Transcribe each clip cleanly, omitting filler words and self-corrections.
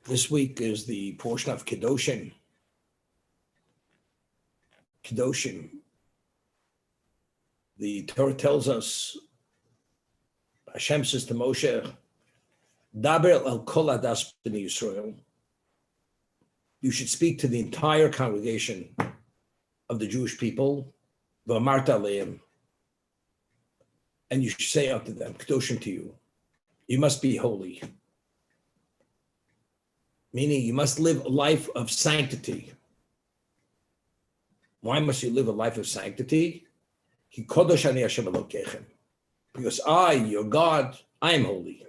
This week is the portion of Kedoshim. Kedoshim. The Torah tells us, Hashem says to Moshe, Daber el kol hadas b'nei Yisrael. You should speak to the entire congregation of the Jewish people, v'amarta aleim, and you should say unto them, Kedoshim to you, you must be holy. Meaning you must live a life of sanctity. Why must you live a life of sanctity? Because I, your God, I am holy.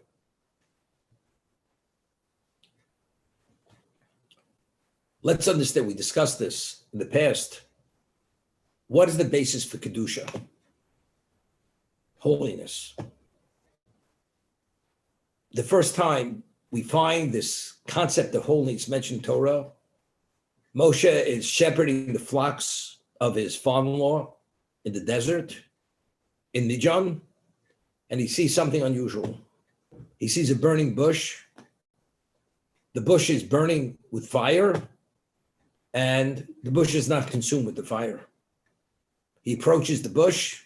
Let's understand, we discussed this in the past. What is the basis for Kedusha? Holiness. The first time we find this concept of holiness mentioned in Torah, Moshe is shepherding the flocks of his father-in-law in the desert, in Midian, and he sees something unusual. He sees a burning bush. The bush is burning with fire, and the bush is not consumed with the fire. He approaches the bush,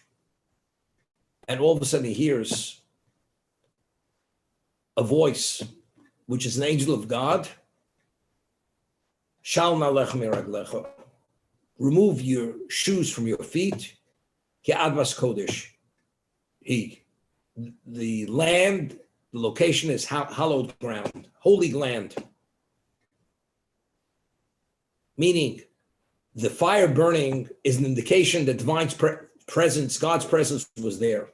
and all of a sudden he hears a voice, which is an angel of God. Shal nalech miraglecha. Remove your shoes from your feet. Ki advas kodesh. The land, the location is hallowed ground, holy land. Meaning, the fire burning is an indication that divine presence, God's presence was there.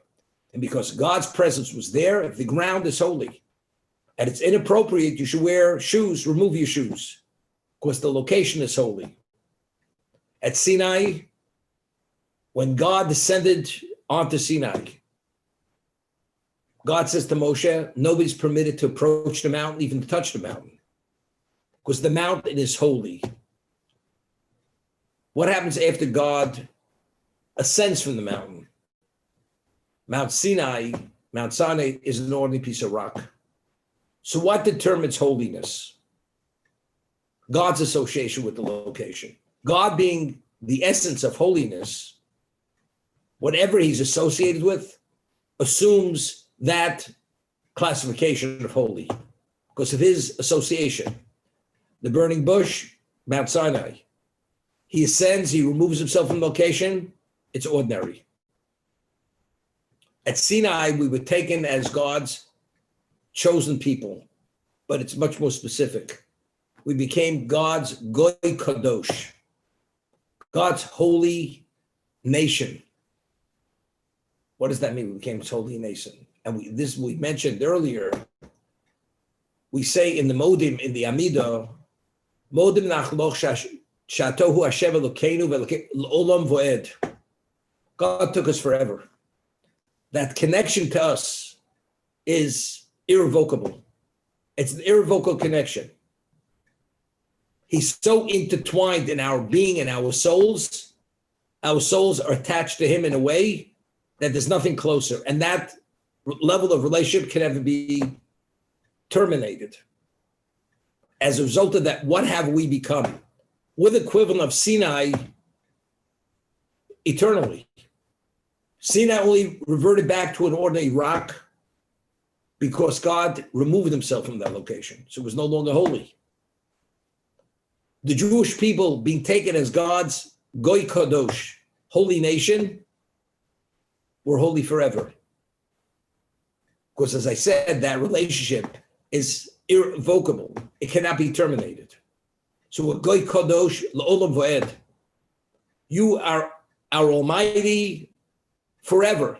And because God's presence was there, the ground is holy. And it's inappropriate, you should wear shoes, remove your shoes, because the location is holy. At Sinai, when God descended onto Sinai, God says to Moshe, nobody's permitted to approach the mountain, even to touch the mountain, because the mountain is holy. What happens after God ascends from the mountain? Mount Sinai is an ordinary piece of rock. So what determines holiness? God's association with the location. God being the essence of holiness, whatever he's associated with, assumes that classification of holy because of his association. The burning bush, Mount Sinai. He ascends, he removes himself from location, it's ordinary. At Sinai, we were taken as God's chosen people, but it's much more specific. We became God's Goy Kadosh, God's holy nation. What does that mean? We became His holy nation. And we mentioned earlier, we say in the Modim, in the Amidah, Modim nachloch shatohu Hashem Elokeinu v'olam voed. God took us forever. That connection to us is irrevocable. It's an irrevocable connection. He's so intertwined in our being and our souls. Our souls are attached to him in a way that there's nothing closer. And that level of relationship can never be terminated. As a result of that, what have we become? We're the equivalent of Sinai eternally. Sinai only reverted back to an ordinary rock because God removed himself from that location. So it was no longer holy. The Jewish people being taken as God's Goy Kadosh, holy nation, were holy forever. Because as I said, that relationship is irrevocable. It cannot be terminated. So we're Goy Kadosh L'olam Voed. You are our Almighty forever.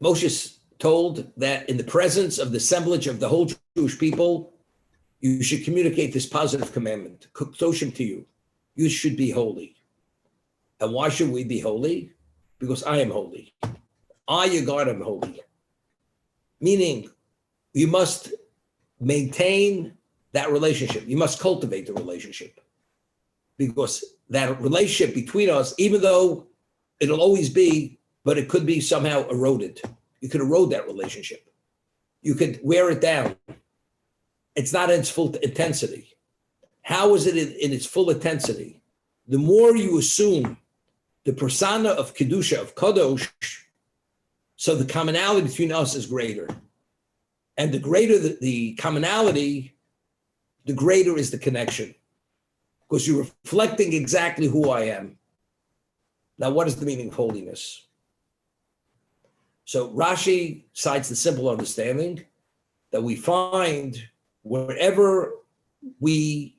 Moshe told that in the presence of the assemblage of the whole Jewish people, you should communicate this positive commandment, Kedoshim to you. You should be holy. And why should we be holy? Because I am holy. I, your God, am holy. Meaning, you must maintain that relationship. You must cultivate the relationship. Because that relationship between us, even though it'll always be, but it could be somehow eroded. You could erode that relationship. You could wear it down. It's not in its full intensity. How is it in its full intensity? The more you assume the persona of Kedusha, of Kadosh, so the commonality between us is greater. And the greater the commonality, the greater is the connection. Because you're reflecting exactly who I am. Now, what is the meaning of holiness? So Rashi cites the simple understanding that we find wherever we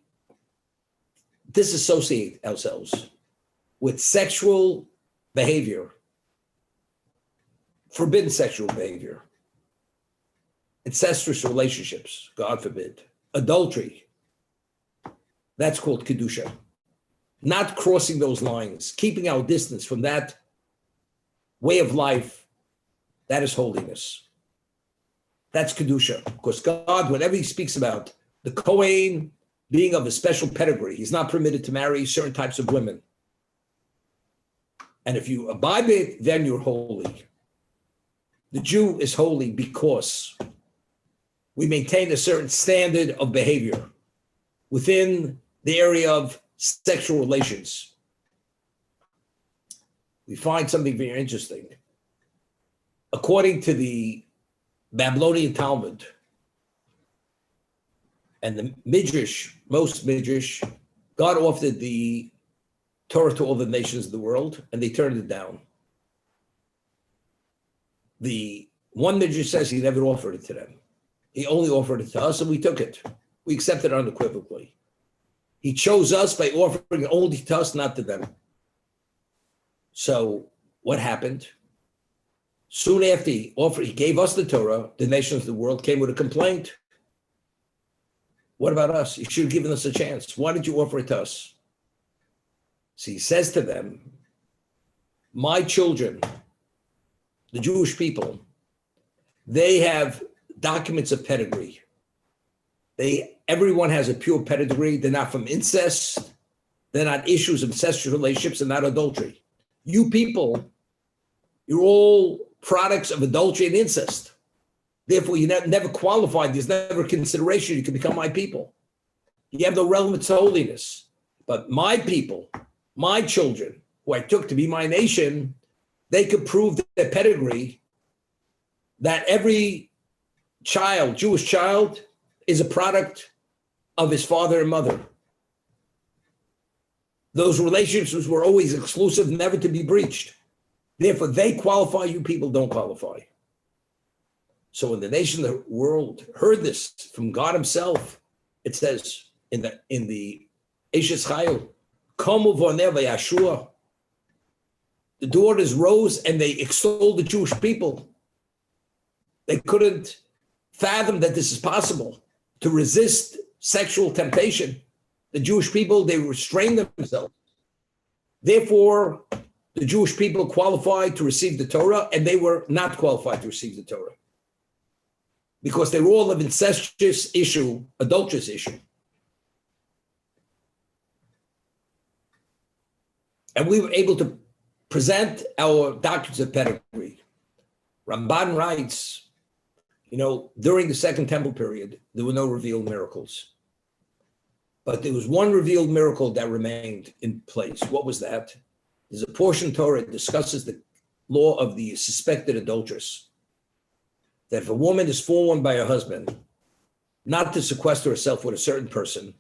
disassociate ourselves with sexual behavior, forbidden sexual behavior, incestuous relationships, God forbid, adultery, that's called Kedusha. Not crossing those lines, keeping our distance from that way of life, that is holiness. That's Kedusha. Because God, whenever he speaks about the Kohen being of a special pedigree, he's not permitted to marry certain types of women. And if you abide by it, then you're holy. The Jew is holy because we maintain a certain standard of behavior within the area of sexual relations. We find something very interesting. According to the Babylonian Talmud and the Midrash, most Midrash, God offered the Torah to all the nations of the world, and they turned it down. The one Midrash says he never offered it to them. He only offered it to us, and we took it. We accepted it unequivocally. He chose us by offering it only to us, not to them. So what happened? Soon after he gave us the Torah, the nations of the world came with a complaint. What about us? You should have given us a chance. Why did you offer it to us? So he says to them, my children, the Jewish people, they have documents of pedigree. Everyone has a pure pedigree. They're not from incest. They're not issues of incestuous relationships and not adultery. You people, you're all products of adultery and incest. Therefore, you never qualified. There's never consideration. You can become my people. You have no relevance to holiness. But my people, my children, who I took to be my nation, they could prove their pedigree that every child, Jewish child, is a product of his father and mother. Those relationships were always exclusive, never to be breached. Therefore, they qualify, you people don't qualify. So when the nation of the world heard this from God himself, it says in the Eshes Chayil, Komu v'oneh v'yashua, the daughters rose and they extolled the Jewish people. They couldn't fathom that this is possible, to resist sexual temptation. The Jewish people, they restrained themselves. Therefore, the Jewish people qualified to receive the Torah, and they were not qualified to receive the Torah because they were all of incestuous issue, adulterous issue. And we were able to present our doctrines of pedigree. Ramban writes, during the Second Temple period, there were no revealed miracles. But there was one revealed miracle that remained in place. What was that? There's a portion of Torah that discusses the law of the suspected adulteress. That if a woman is forewarned by her husband not to sequester herself with a certain person,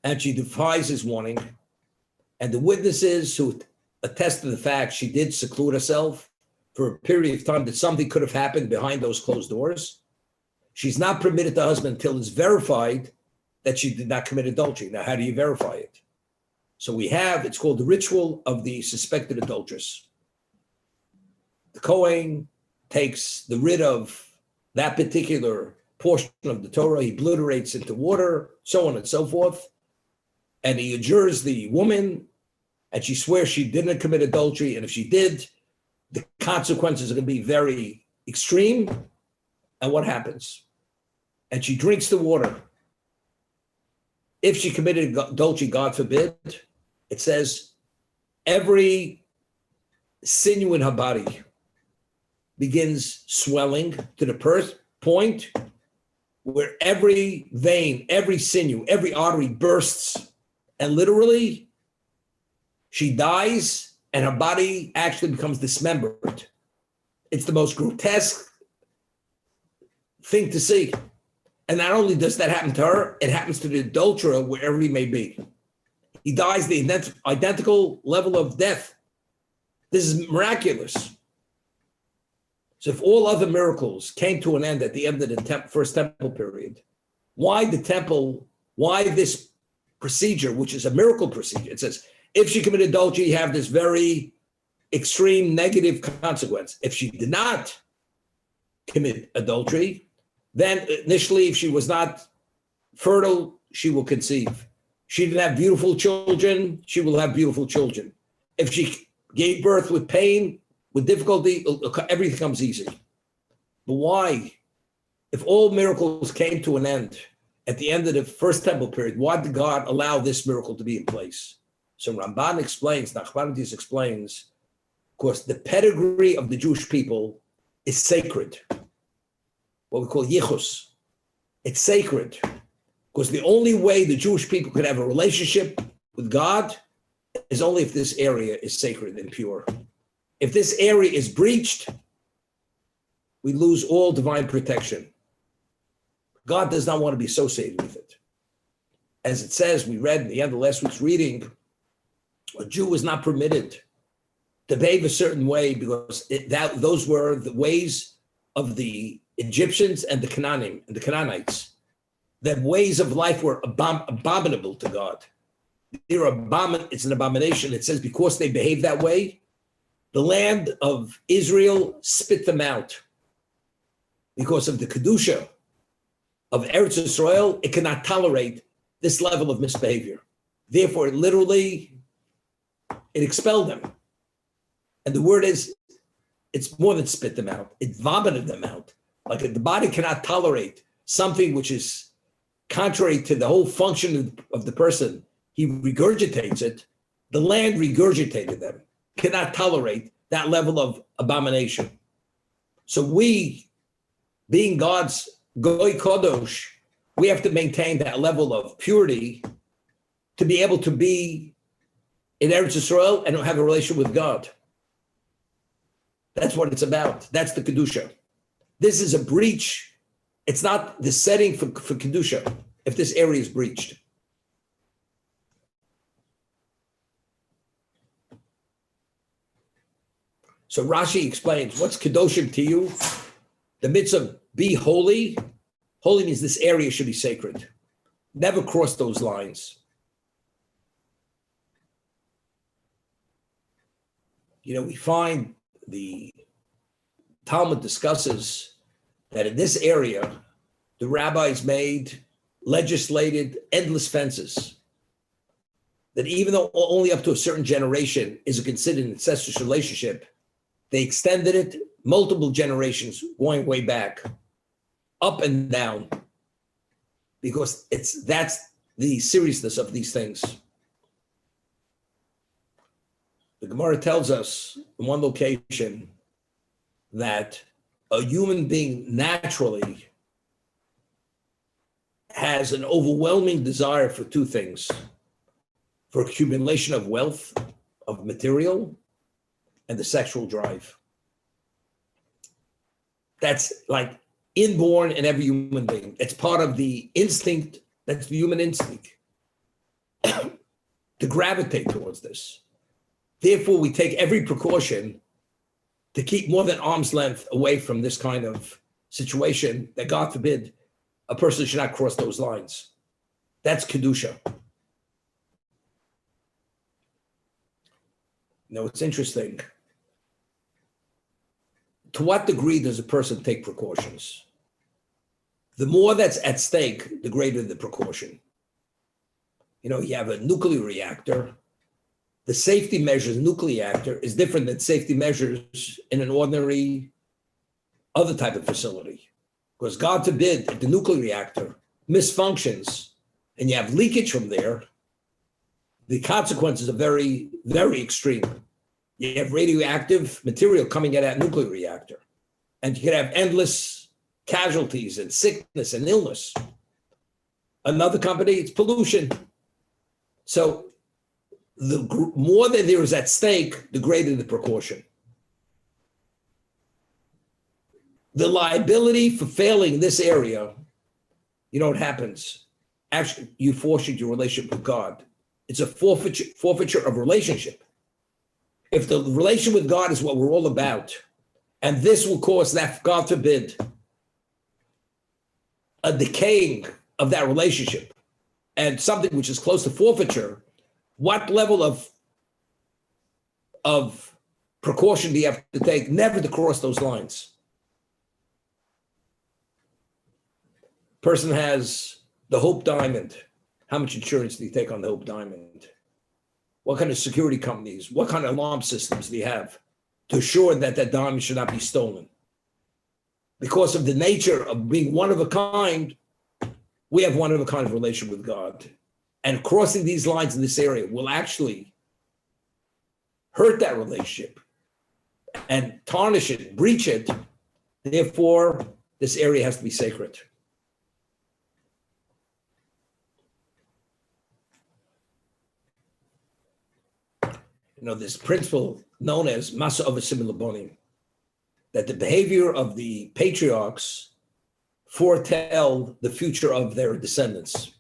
and she defies his warning, and the witnesses who attest to the fact she did seclude herself for a period of time, that something could have happened behind those closed doors, she's not permitted to husband until it's verified that she did not commit adultery. Now, how do you verify it? So it's called the ritual of the suspected adulteress. The Kohen takes the rid of that particular portion of the Torah, he obliterates into water, so on and so forth, and he adjures the woman, and she swears she didn't commit adultery, and if she did, the consequences are going to be very extreme. And what happens? And she drinks the water. If she committed adultery, God forbid, it says every sinew in her body begins swelling to the point where every vein, every sinew, every artery bursts, and literally she dies and her body actually becomes dismembered. It's the most grotesque thing to see. And not only does that happen to her, it happens to the adulterer wherever he may be. He dies the identical level of death. This is miraculous. So if all other miracles came to an end at the end of the first temple period, why the temple, why this procedure, which is a miracle procedure? It says, if she committed adultery, you have this very extreme negative consequence. If she did not commit adultery, then initially, if she was not fertile, she will conceive. She didn't have beautiful children, she will have beautiful children. If she gave birth with pain, with difficulty, everything comes easy. But why? If all miracles came to an end at the end of the first temple period, why did God allow this miracle to be in place? So Ramban explains, Nachmanides explains, of course, the pedigree of the Jewish people is sacred. What we call yichus. It's sacred. Because the only way the Jewish people could have a relationship with God is only if this area is sacred and pure. If this area is breached, we lose all divine protection. God does not want to be associated with it. As it says, we read in the end of last week's reading, a Jew was not permitted to behave a certain way because those were the ways of the Egyptians and the Canaanites. Their ways of life were abominable to God. It's an abomination. It says because they behaved that way, the land of Israel spit them out. Because of the Kedusha of Eretz Yisrael, it cannot tolerate this level of misbehavior. Therefore, it expelled them. And the word is, it's more than spit them out. It vomited them out. Like the body cannot tolerate something which is contrary to the whole function of the person. He regurgitates it. The land regurgitated them. Cannot tolerate that level of abomination. So we, being God's Goy Kodosh, we have to maintain that level of purity to be able to be in Eretz Yisrael and have a relationship with God. That's what it's about. That's the Kedusha. This is a breach. It's not the setting for Kedusha if this area is breached. So Rashi explains, what's Kedoshim to you? The mitzvah, be holy. Holy means this area should be sacred. Never cross those lines. We find the Talmud discusses that in this area, the rabbis legislated endless fences. That even though only up to a certain generation is considered an incestuous relationship, they extended it multiple generations, going way back, up and down, because that's the seriousness of these things. The Gemara tells us in one location that a human being naturally has an overwhelming desire for two things: for accumulation of wealth, of material, and the sexual drive. That's like inborn in every human being. It's part of the instinct, that's the human instinct, to gravitate towards this. Therefore, we take every precaution to keep more than arm's length away from this kind of situation that, God forbid, a person should not cross those lines. That's Kedusha. It's interesting. To what degree does a person take precautions? The more that's at stake, the greater the precaution. You have a nuclear reactor. The safety measures in a nuclear reactor is different than safety measures in an ordinary other type of facility. Because God forbid, if the nuclear reactor misfunctions and you have leakage from there, the consequences are very, very extreme. You have radioactive material coming out of that nuclear reactor. And you can have endless casualties and sickness and illness. Another company, it's pollution. So the more that there is at stake, the greater the precaution. The liability for failing in this area, you know what happens? Actually, you forfeit your relationship with God. It's a forfeiture of relationship. If the relation with God is what we're all about, and this will cause that, God forbid, a decaying of that relationship and something which is close to forfeiture, what level of precaution do you have to take never to cross those lines? Person has the Hope Diamond. How much insurance do you take on the Hope Diamond? What kind of security companies, what kind of alarm systems do you have to assure that that diamond should not be stolen? Because of the nature of being one of a kind, we have one of a kind of relation with God. And crossing these lines in this area will actually hurt that relationship and tarnish it, breach it. Therefore, this area has to be sacred. You know, this principle known as Masa Avasim Labonim, that the behavior of the patriarchs foretell the future of their descendants.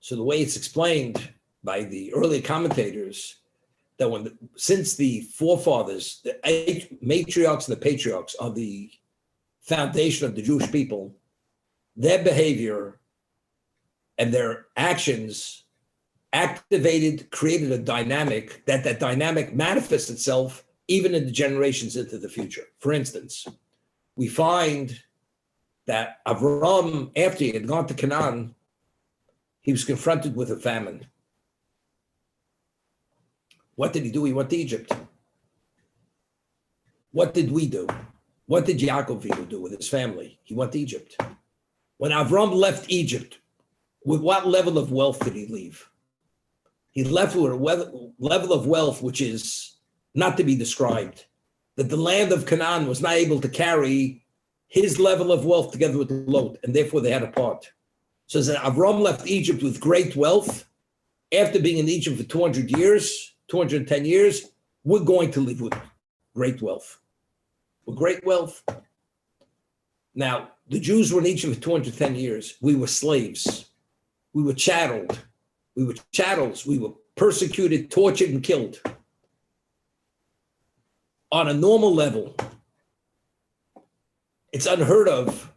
So the way it's explained by the early commentators, that since the forefathers, the matriarchs and the patriarchs are the foundation of the Jewish people, their behavior and their actions created a dynamic, that dynamic manifests itself even in the generations into the future. For instance, we find that Avram, after he had gone to Canaan, he was confronted with a famine. What did he do? He went to Egypt. What did we do? What did Yaakov Avinu do with his family? He went to Egypt. When Avram left Egypt, with what level of wealth did he leave? He left with a level of wealth which is not to be described, that the land of Canaan was not able to carry his level of wealth together with Lot, and therefore they had to part. So that Avram left Egypt with great wealth. After being in Egypt for 200 years, 210 years, we're going to live with great wealth. With great wealth. Now, the Jews were in Egypt for 210 years. We were slaves. We were chatteled. We were chattels. We were persecuted, tortured, and killed. On a normal level, it's unheard of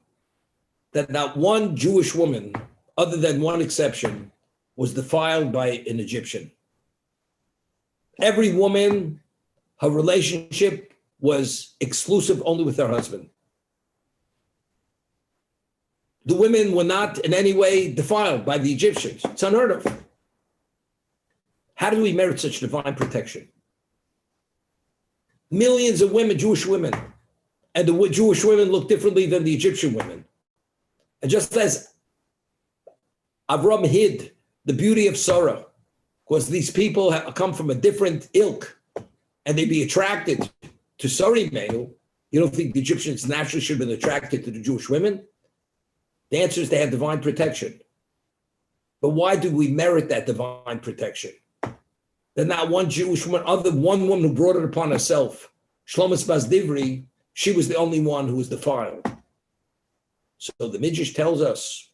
that not one Jewish woman, other than one exception, was defiled by an Egyptian. Every woman, her relationship was exclusive only with her husband. The women were not in any way defiled by the Egyptians. It's unheard of. How do we merit such divine protection? Millions of women, Jewish women, and the Jewish women look differently than the Egyptian women. And just as Avram hid the beauty of Sarah, because these people come from a different ilk, and they'd be attracted to Sarah male, you don't think the Egyptians naturally should have been attracted to the Jewish women? The answer is they have divine protection. But why do we merit that divine protection? That not one Jewish woman, other one woman who brought it upon herself, Shlomis Bas Divri, she was the only one who was defiled. So the Midrash tells us,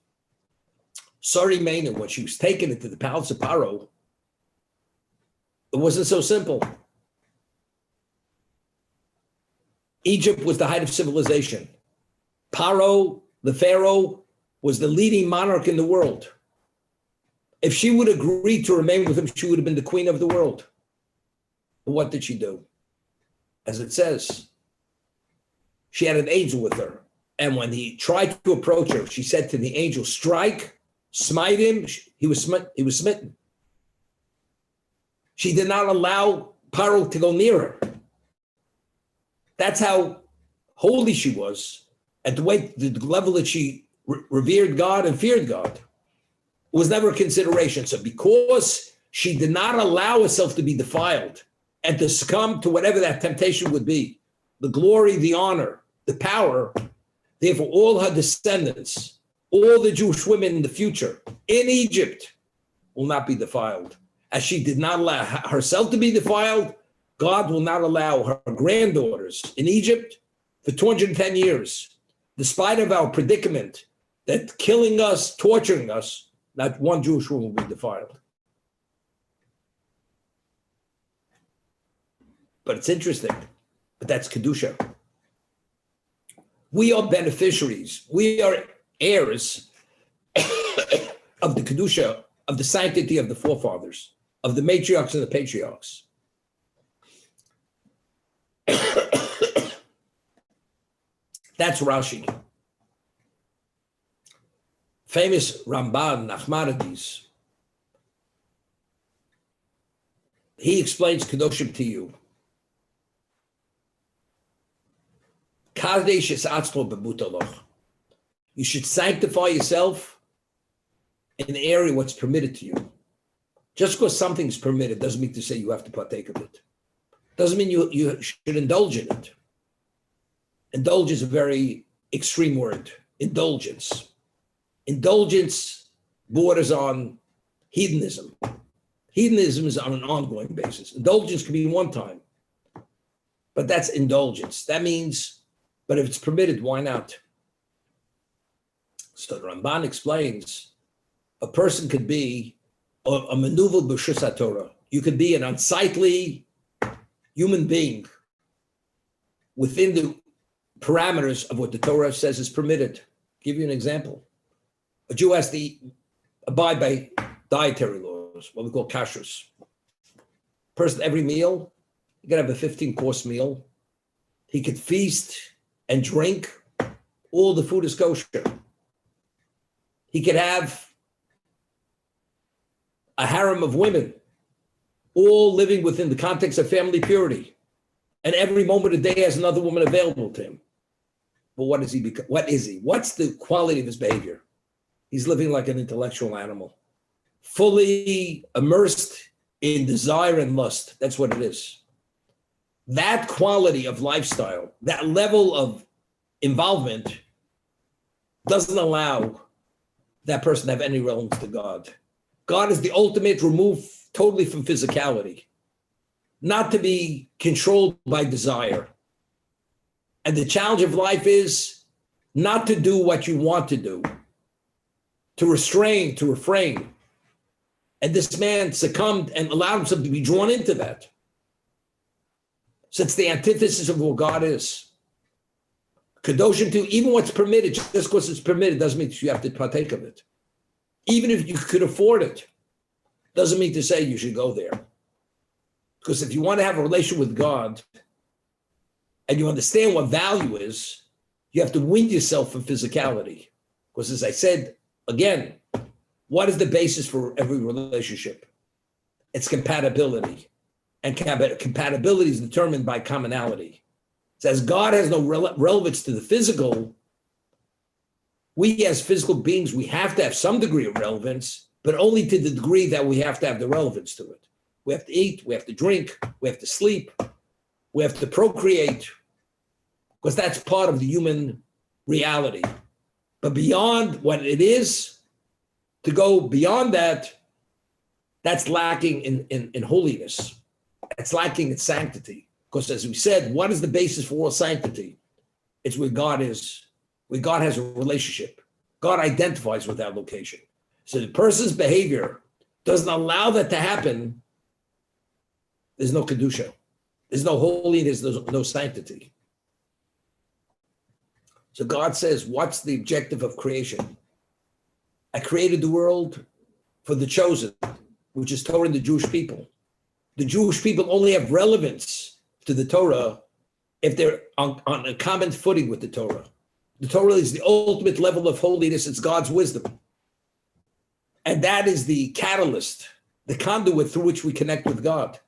Sarah Mena, when she was taken into the palace of Paro, it wasn't so simple. Egypt was the height of civilization. Paro, the Pharaoh, was the leading monarch in the world. If she would agree to remain with him, she would have been the queen of the world. But what did she do? As it says, she had an angel with her. And when he tried to approach her, she said to the angel, strike, smite him. He was smitten. She did not allow Paro to go near her. That's how holy she was, at the level that she revered God and feared God. It was never a consideration. So because she did not allow herself to be defiled and to succumb to whatever that temptation would be, the glory, the honor, the power, Therefore, all her descendants, all the Jewish women in the future in Egypt will not be defiled. As she did not allow herself to be defiled, God will not allow her granddaughters in Egypt for 210 years, despite of our predicament that killing us, torturing us, not one Jewish woman will be defiled. But it's interesting, but that's Kedusha. We are beneficiaries. We are heirs of the Kedusha, of the sanctity of the forefathers, of the matriarchs and the patriarchs. That's Rashi. Famous Ramban, Nachmanides, he explains Kedoshim to you. You should sanctify yourself in the area what's permitted to you. Just because something's permitted doesn't mean to say you have to partake of it. Doesn't mean you should indulge in it. Indulge is a very extreme word. Indulgence. Indulgence borders on hedonism. Hedonism is on an ongoing basis. Indulgence can be one time, but that's indulgence. That means, but if it's permitted, why not? So the Ramban explains, a person could be a maneuver b'shus Torah. You could be an unsightly human being within the parameters of what the Torah says is permitted. I'll give you an example. A Jew has to abide by dietary laws, what we call kashrus. Person, every meal, you gotta have a 15-course meal. He could feast and drink. All the food is kosher. He could have a harem of women, all living within the context of family purity. And every moment of the day has another woman available to him. But what is he? What is he? What's the quality of his behavior? He's living like an intellectual animal, fully immersed in desire and lust. That's what it is. That quality of lifestyle, that level of involvement doesn't allow that person to have any relevance to God. God is the ultimate remove totally from physicality, not to be controlled by desire. And the challenge of life is not to do what you want to do, to restrain, to refrain. And this man succumbed and allowed himself to be drawn into that. So it's the antithesis of what God is. Kedoshim too, even what's permitted, just because it's permitted doesn't mean you have to partake of it. Even if you could afford it, doesn't mean to say you should go there. Because if you want to have a relationship with God and you understand what value is, you have to wean yourself from physicality. Because as I said, again, what is the basis for every relationship? It's compatibility. And compatibility is determined by commonality. So as God has no relevance to the physical, we as physical beings, we have to have some degree of relevance, but only to the degree that we have to have the relevance to it. We have to eat, we have to drink, we have to sleep, we have to procreate, because that's part of the human reality. But beyond what it is, to go beyond that, that's lacking in holiness. It's lacking in sanctity. Because as we said, what is the basis for all sanctity? It's where God is, where God has a relationship. God identifies with that location. So the person's behavior doesn't allow that to happen. There's no Kedusha. There's no holiness, there's no sanctity. So God says, what's the objective of creation? I created the world for the chosen, which is Torah and the Jewish people. The Jewish people only have relevance to the Torah if they're on a common footing with the Torah. The Torah is the ultimate level of holiness. It's God's wisdom. And that is the catalyst, the conduit through which we connect with God.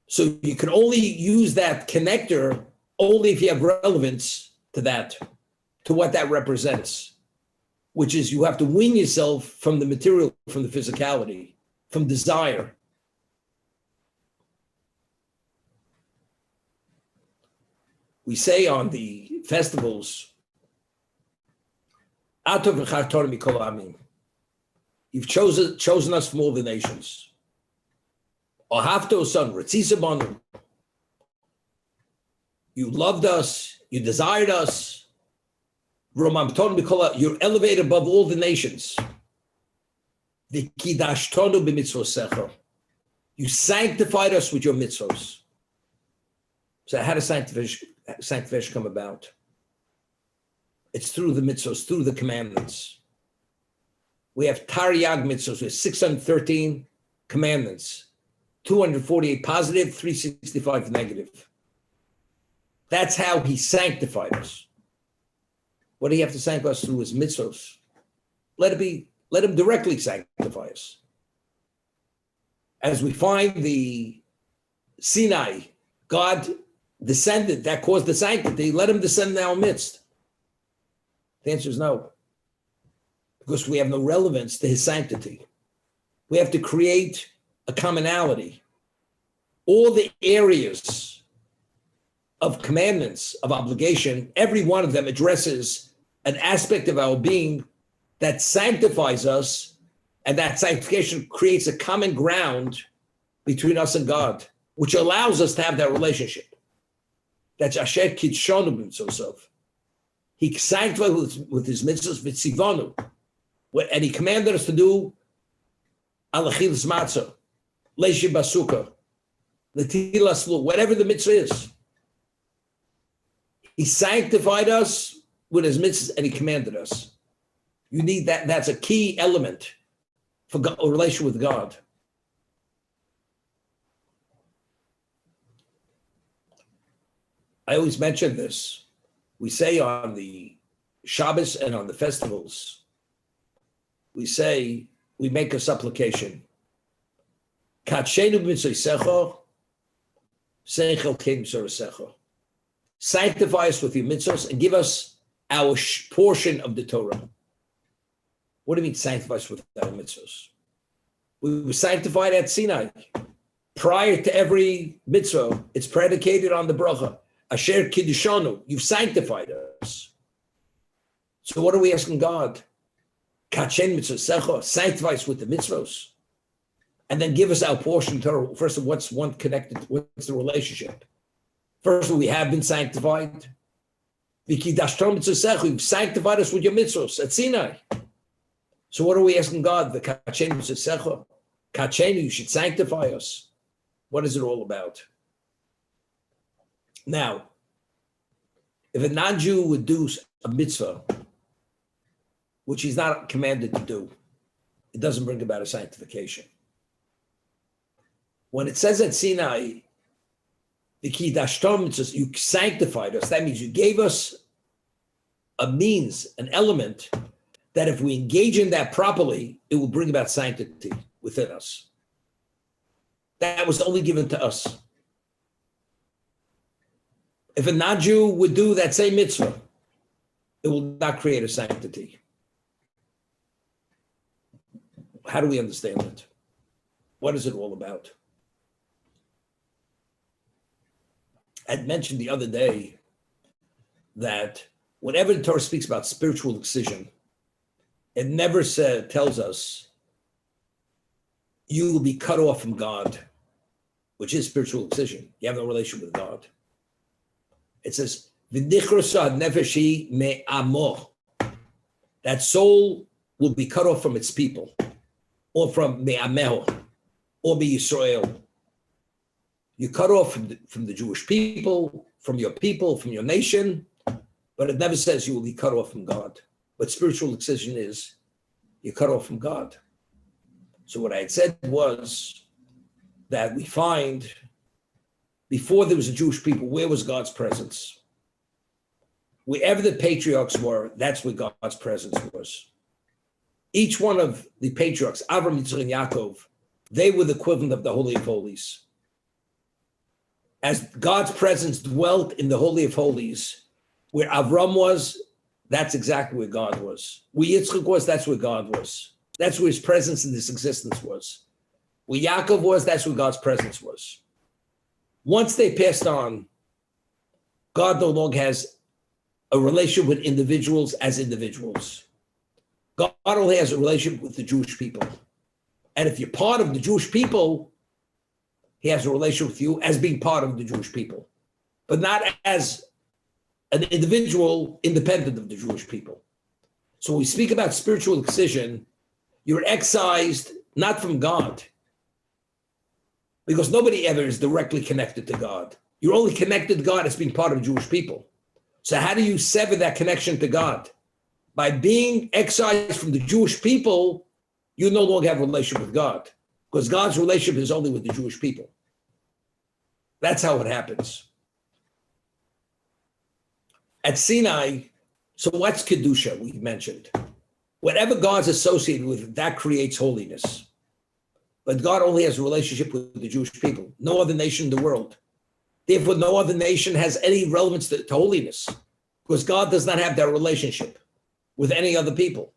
So you can only use that connector only if you have relevance to that, to what that represents, which is you have to wean yourself from the material, from the physicality, from desire. We say on the festivals, you've chosen us from all the nations. Son, you loved us, you desired us. You're elevated above all the nations. You sanctified us with your mitzvos. So how does sanctification come about? It's through the mitzvos, through the commandments. We have Taryag mitzvos, we have 613 commandments, 248 positive, 365 negative. That's how he sanctified us. What do you have to sanctify us through his mitzvos? Let him directly sanctify us. As we find the Sinai, God descended, that caused the sanctity, let him descend in our midst. The answer is no, because we have no relevance to his sanctity. We have to create a commonality. All the areas of commandments, of obligation, every one of them addresses an aspect of our being that sanctifies us, and that sanctification creates a common ground between us and God, which allows us to have that relationship. That's Asher Kidshonu b'mitzvosav. He sanctified with his mitzvahs v'tzivanu, and he commanded us to do alachilas matzah, leishi basukah, letilas lu, whatever the mitzvah is. He sanctified us with his mitzvahs, and he commanded us. You need that. That's a key element for a relation with God. I always mention this. We say on the Shabbos and on the festivals, we make a supplication. Sanctify us with your mitzvahs and give us our portion of the Torah. What do you mean sanctify us with our mitzvahs? We were sanctified at Sinai. Prior to every mitzvah, it's predicated on the bracha. Asher Kiddushanu, you've sanctified us. So what are we asking God? Kachen mitzvah, sanctify us with the mitzvahs. And then give us our portion of Torah. First of all, what's the relationship? First of all, we have been sanctified. You've sanctified us with your mitzvahs at Sinai. So what are we asking God? The Kachen mitzvah, Kachenu, you should sanctify us. What is it all about? Now, if a non-Jew would do a mitzvah, which he's not commanded to do, it doesn't bring about a sanctification. When it says at Sinai, you sanctified us, that means you gave us a means, an element, that if we engage in that properly, it will bring about sanctity within us. That was only given to us. If a non-Jew would do that same mitzvah, it will not create a sanctity. How do we understand it? What is it all about? I mentioned the other day that whenever the Torah speaks about spiritual excision, it never tells us you will be cut off from God, which is spiritual excision. You have no relation with God. It says, nefeshi me amo. That soul will be cut off from its people, or from me ameho, or me Yisrael. You cut off from the Jewish people, from your nation, but it never says you will be cut off from God. But spiritual excision is you're cut off from God. So what I had said was that we find before there was a Jewish people, where was God's presence? Wherever the patriarchs were, that's where God's presence was. Each one of the patriarchs, Avraham, Yitzchak, and Yaakov, they were the equivalent of the Holy of Holies. As God's presence dwelt in the Holy of Holies, where Avram was, that's exactly where God was. Where Yitzchak was, that's where God was. That's where his presence in this existence was. Where Yaakov was, that's where God's presence was. Once they passed on, God no longer has a relationship with individuals as individuals. God only has a relationship with the Jewish people. And if you're part of the Jewish people, he has a relationship with you as being part of the Jewish people, but not as an individual independent of the Jewish people. So when we speak about spiritual excision, you're excised not from God, because nobody ever is directly connected to God. You're only connected to God as being part of Jewish people. So how do you sever that connection to God? By being excised from the Jewish people, you no longer have a relationship with God, because God's relationship is only with the Jewish people. That's how it happens. At Sinai, so what's Kedusha, we mentioned? Whatever God's associated with, that creates holiness. But God only has a relationship with the Jewish people, no other nation in the world. Therefore, no other nation has any relevance to holiness, because God does not have that relationship with any other people.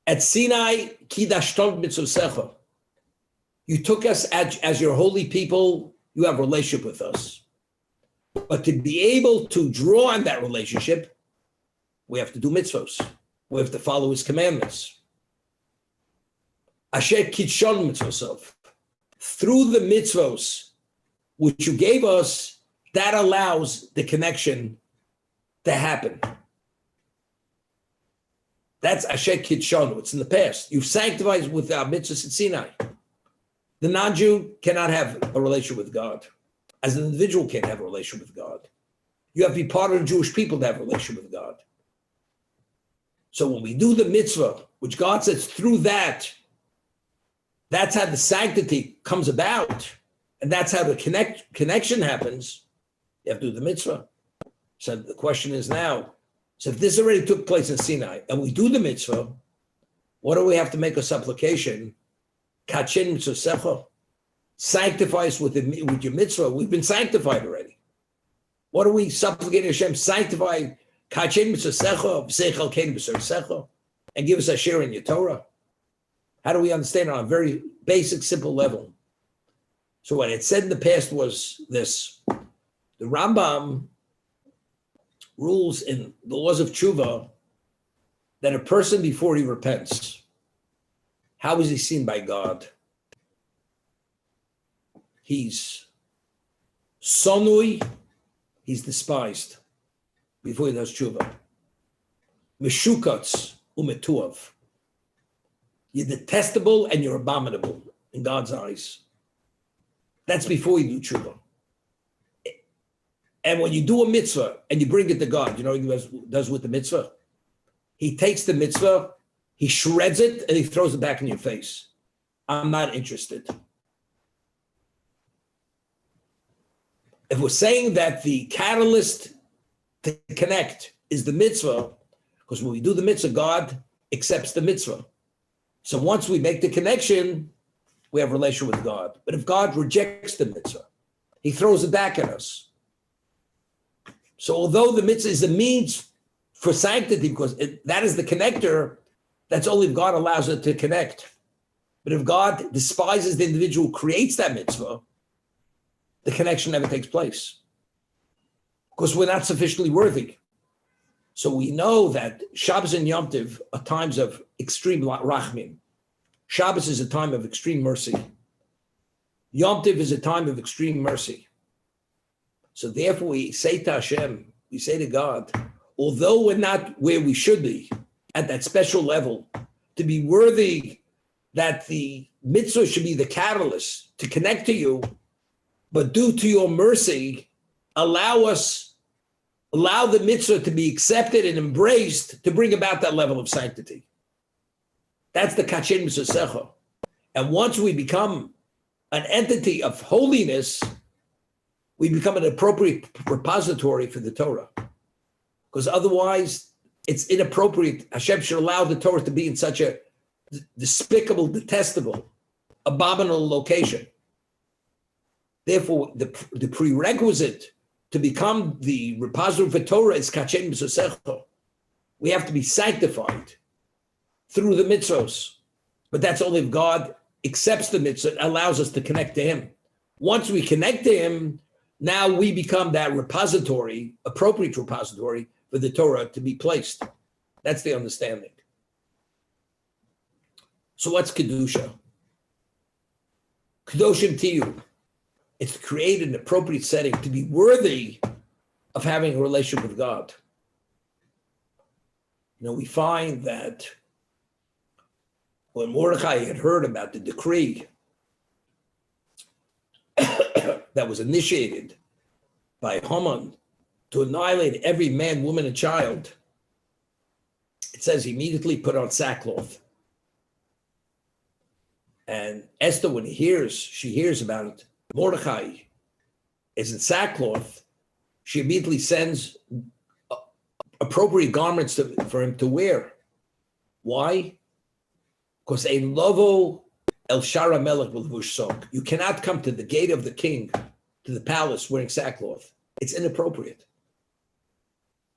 At Sinai, Kidashton Mitzvosecha, you took us as your holy people, you have a relationship with us. But to be able to draw on that relationship, we have to do mitzvos. We have to follow his commandments. Asher Kitshon Mitzvosov. Through the mitzvos, which you gave us, that allows the connection to happen. That's Asher Kitshon. It's in the past. You've sanctified with our mitzvahs at Sinai. The non-Jew cannot have a relationship with God. As an individual can't have a relationship with God. You have to be part of the Jewish people to have a relationship with God. So when we do the mitzvah, which God says through that, that's how the sanctity comes about. And that's how the connection happens. You have to do the mitzvah. So the question is now, so if this already took place in Sinai and we do the mitzvah, what do we have to make a supplication? Kachin mitzvah, sanctify us with your mitzvah. We've been sanctified already. What do we supplicate Hashem? Sanctify kachin mitzvah, and give us a share in your Torah. How do we understand it on a very basic, simple level? So what it said in the past was this. The Rambam rules in the laws of tshuva that a person before he repents, how is he seen by God? He's sonui, he's despised before he does tshuva. Meshukatz umetuav. You're detestable and you're abominable in God's eyes. That's before you do tshuva. And when you do a mitzvah and you bring it to God, you know what he does with the mitzvah? He takes the mitzvah, he shreds it, and he throws it back in your face. I'm not interested. If we're saying that the catalyst to connect is the mitzvah, because when we do the mitzvah, God accepts the mitzvah. So once we make the connection, we have a relation with God. But if God rejects the mitzvah, he throws it back at us. So although the mitzvah is the means for sanctity, because that is the connector, that's only if God allows it to connect. But if God despises the individual who creates that mitzvah, the connection never takes place, because we're not sufficiently worthy. So we know that Shabbos and Yom Tov are times of extreme rachmin. Shabbos is a time of extreme mercy. Yom Tov is a time of extreme mercy. So therefore we say to Hashem, we say to God, although we're not where we should be at that special level, to be worthy that the mitzvah should be the catalyst to connect to you, but due to your mercy, allow the mitzvah to be accepted and embraced to bring about that level of sanctity. That's the kachin mitzvah. And once we become an entity of holiness, we become an appropriate repository for the Torah. Because otherwise, it's inappropriate. Hashem should allow the Torah to be in such a despicable, detestable, abominable location. Therefore, the prerequisite to become the repository for Torah is kachin mitzvah. We have to be sanctified through the mitzvos. But that's only if God accepts the mitzvah and allows us to connect to him. Once we connect to him, Now we become that repository, appropriate repository for the Torah to be placed. That's the understanding. So what's Kedusha? Kedoshim Tiyu. It's to create an appropriate setting to be worthy of having a relationship with God. We find that when Mordechai had heard about the decree that was initiated by Haman to annihilate every man, woman, and child, it says he immediately put on sackcloth. And Esther, when she hears about Mordechai is in sackcloth, she immediately sends appropriate garments for him to wear. Why? Because a lovo el shara melech b'levush sok. You cannot come to the gate of the king, to the palace, wearing sackcloth. It's inappropriate.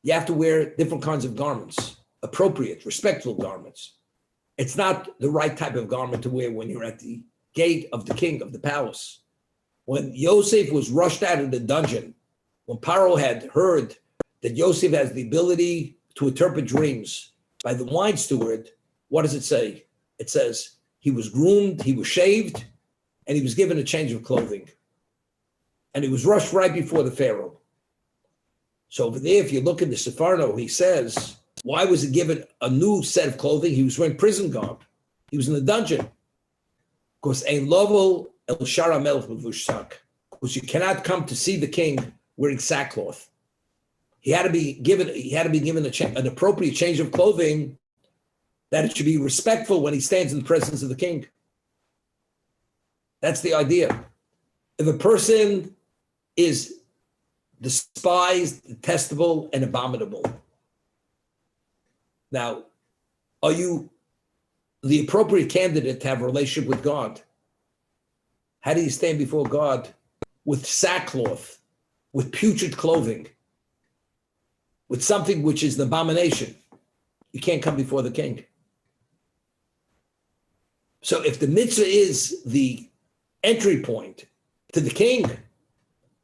You have to wear different kinds of garments, appropriate, respectful garments. It's not the right type of garment to wear when you're at the gate of the king, of the palace. When Yosef was rushed out of the dungeon, when Paro had heard that Yosef has the ability to interpret dreams by the wine steward, what does it say? It says he was groomed, he was shaved, and he was given a change of clothing. And he was rushed right before the Pharaoh. So over there, if you look at the Sepharno, he says, why was he given a new set of clothing? He was wearing prison garb. He was in the dungeon. Because ein lovo el shara melech b'levush sak. Because you cannot come to see the king wearing sackcloth. He had to be given an appropriate change of clothing, that it should be respectful when he stands in the presence of the king. That's the idea. If a person is despised, detestable, and abominable, now, are you the appropriate candidate to have a relationship with God? How do you stand before God with sackcloth, with putrid clothing, with something which is an abomination? You can't come before the king. So if the mitzvah is the entry point to the king,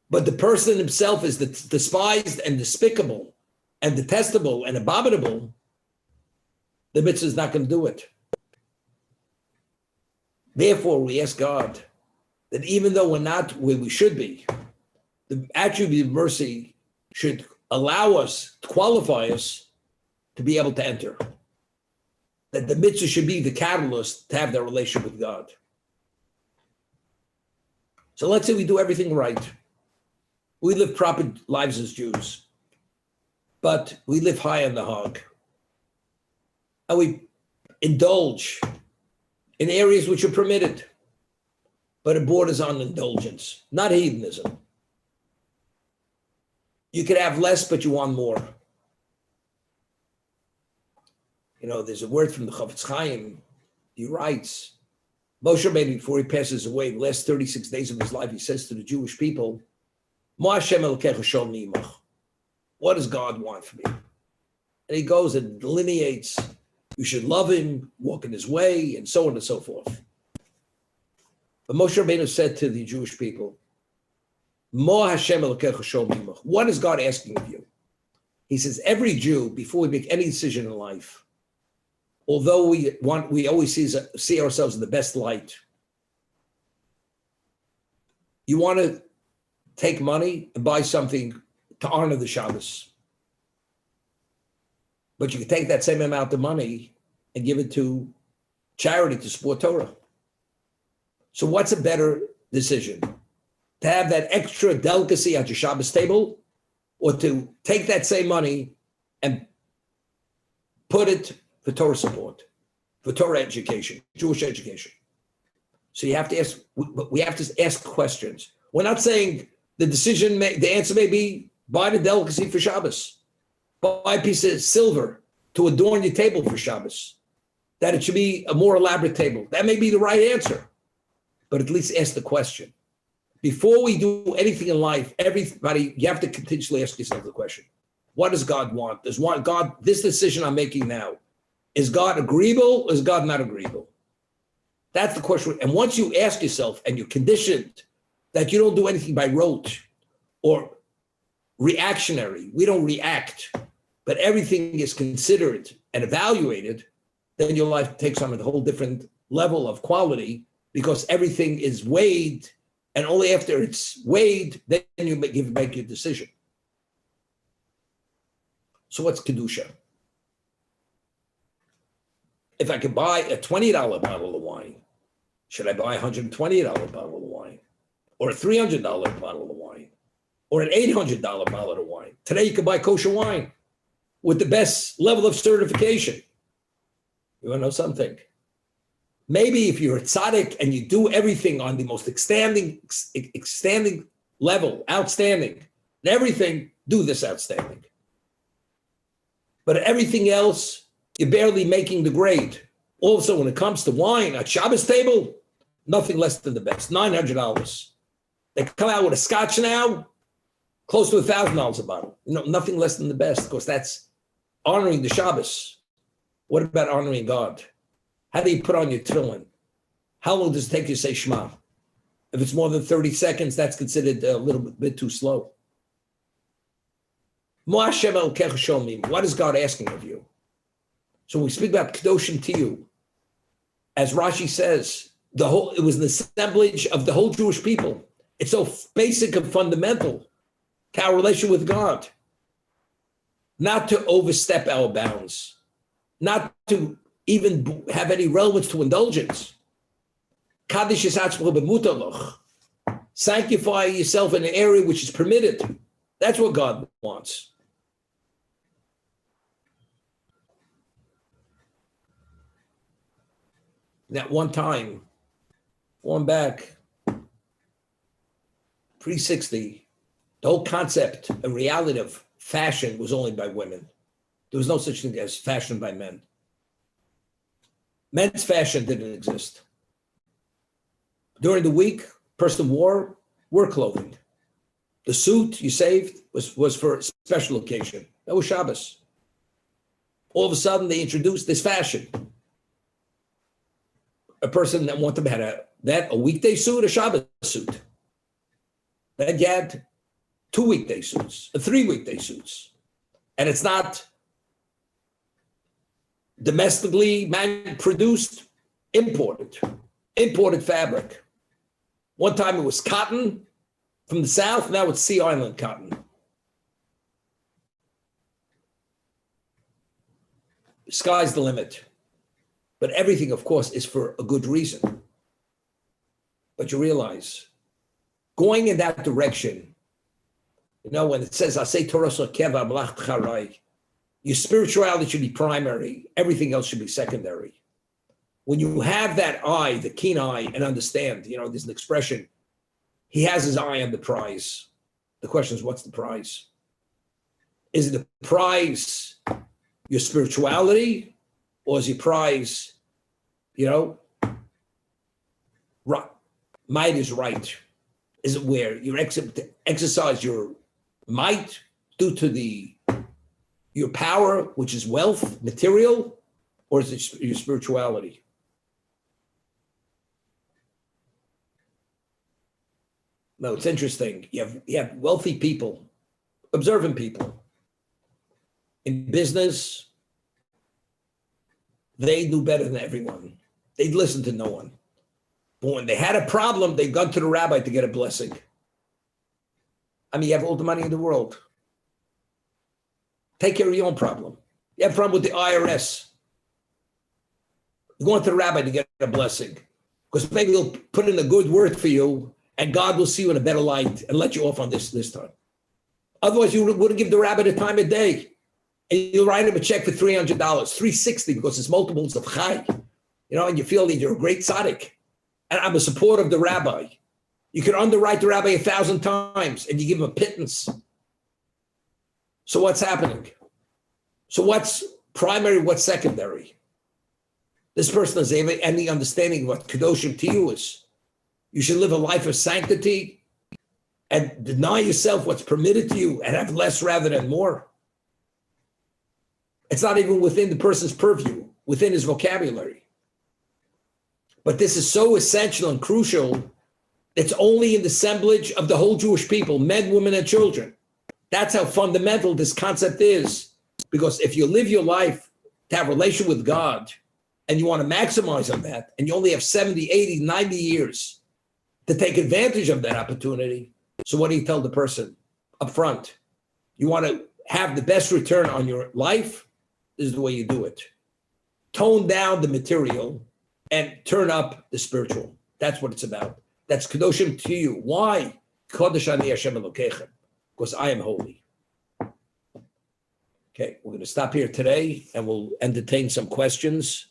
but the person himself is despised and despicable and detestable and abominable, the mitzvah is not going to do it. Therefore, we ask God that even though we're not where we should be, the attribute of mercy should allow us, to qualify us to be able to enter. That the mitzvah should be the catalyst to have that relationship with God. So let's say we do everything right. We live proper lives as Jews, but we live high on the hog. And we indulge in areas which are permitted, but it borders on indulgence, not hedonism. You could have less, but you want more. There's a word from the Chafetz Chaim. He writes, Moshe Rabbeinu, before he passes away, the last 36 days of his life, he says to the Jewish people, Ma Hashem Elokecha Shalom Yimach. What does God want from you? And he goes and delineates, you should love him, walk in his way, and so on and so forth. But Moshe Rabbeinu said to the Jewish people, Ma Hashem Elokecha Shalom Yimach. What is God asking of you? He says, every Jew, before we make any decision in life, although we always see ourselves in the best light, you want to take money and buy something to honor the Shabbos. But you can take that same amount of money and give it to charity to support Torah. So what's a better decision? To have that extra delicacy at your Shabbos table, or to take that same money and put it for Torah support, for Torah education, Jewish education? So we have to ask questions. We're not saying the answer may be buy the delicacy for Shabbos, buy a piece of silver to adorn your table for Shabbos, that it should be a more elaborate table. That may be the right answer, but at least ask the question. Before we do anything in life, you have to continually ask yourself the question, what does God want? This decision I'm making now, is God agreeable or is God not agreeable? That's the question. And once you ask yourself and you're conditioned that you don't do anything by rote or reactionary, we don't react, but everything is considered and evaluated, then your life takes on a whole different level of quality because everything is weighed, and only after it's weighed, then you make your decision. So what's Kedusha? If I could buy a $20 bottle of wine, should I buy a $120 bottle of wine? Or a $300 bottle of wine? Or an $800 bottle of wine? Today you can buy kosher wine with the best level of certification. You want to know something? Maybe if you're a tzaddik and you do everything on the most outstanding level, outstanding, and everything, do this outstanding. But everything else, you're barely making the grade. Also, when it comes to wine, at Shabbos table, nothing less than the best, $900. They come out with a scotch now, close to $1,000 a bottle. Nothing less than the best, because that's honoring the Shabbos. What about honoring God? How do you put on your tefillin? How long does it take you to say Shema? If it's more than 30 seconds, that's considered a little bit too slow. What is God asking of you? So when we speak about Kedoshim to you, as Rashi says, it was an assemblage of the whole Jewish people. It's so basic and fundamental to our relation with God. Not to overstep our bounds, not to even have any relevance to indulgence. Sanctify yourself in an area which is permitted. That's what God wants. That one time, going back pre-60, the whole concept and reality of fashion was only by women. There was no such thing as fashion by men. Men's fashion didn't exist. During the week, person wore work clothing. The suit you saved was for a special occasion. That was Shabbos. All of a sudden, they introduced this fashion. A person that wanted to have a weekday suit, a Shabbos suit. Then you had 2 weekday suits, 3 weekday suits. And it's not domestically produced, imported fabric. One time it was cotton from the South, now it's Sea Island cotton. The sky's the limit. But everything, of course, is for a good reason. But you realize, going in that direction, when it says, "Asay Torah keva malach charai," your spirituality should be primary. Everything else should be secondary. When you have that eye, the keen eye, and understand, there's an expression, he has his eye on the prize. The question is, what's the prize? Is it the prize your spirituality? Or is your prize, might is right? Is it where you exercise your might due to your power, which is wealth, material, or is it your spirituality? No, it's interesting. You have wealthy people, observant people. In business, they knew better than everyone. They'd listen to no one. But when they had a problem, they'd gone to the rabbi to get a blessing. You have all the money in the world. Take care of your own problem. You have a problem with the IRS. You're going to the rabbi to get a blessing. Because maybe he'll put in a good word for you, and God will see you in a better light and let you off on this time. Otherwise, you wouldn't give the rabbi the time of day. And you'll write him a check for $300, $360, because it's multiples of chai, and you feel that you're a great tzaddik. And I'm a supporter of the rabbi. You can underwrite the rabbi 1,000 times, and you give him a pittance. So what's happening? So what's primary, what's secondary? This person doesn't have any understanding of what Kedoshim to you is. You should live a life of sanctity and deny yourself what's permitted to you and have less rather than more. It's not even within the person's purview, within his vocabulary. But this is so essential and crucial It's only in the assemblage of the whole Jewish people, men, women, and children. That's how fundamental this concept is. Because if you live your life to have a relation with God, and you want to maximize on that, and you only have 70, 80, 90 years to take advantage of that opportunity, so what do you tell the person up front? You want to have the best return on your life? This is the way you do it. Tone down the material and turn up the spiritual. That's what it's about. That's Kedoshim to you. Why? Kodesh ani Hashem Elokechem. Because I am holy. Okay, we're going to stop here today and we'll entertain some questions.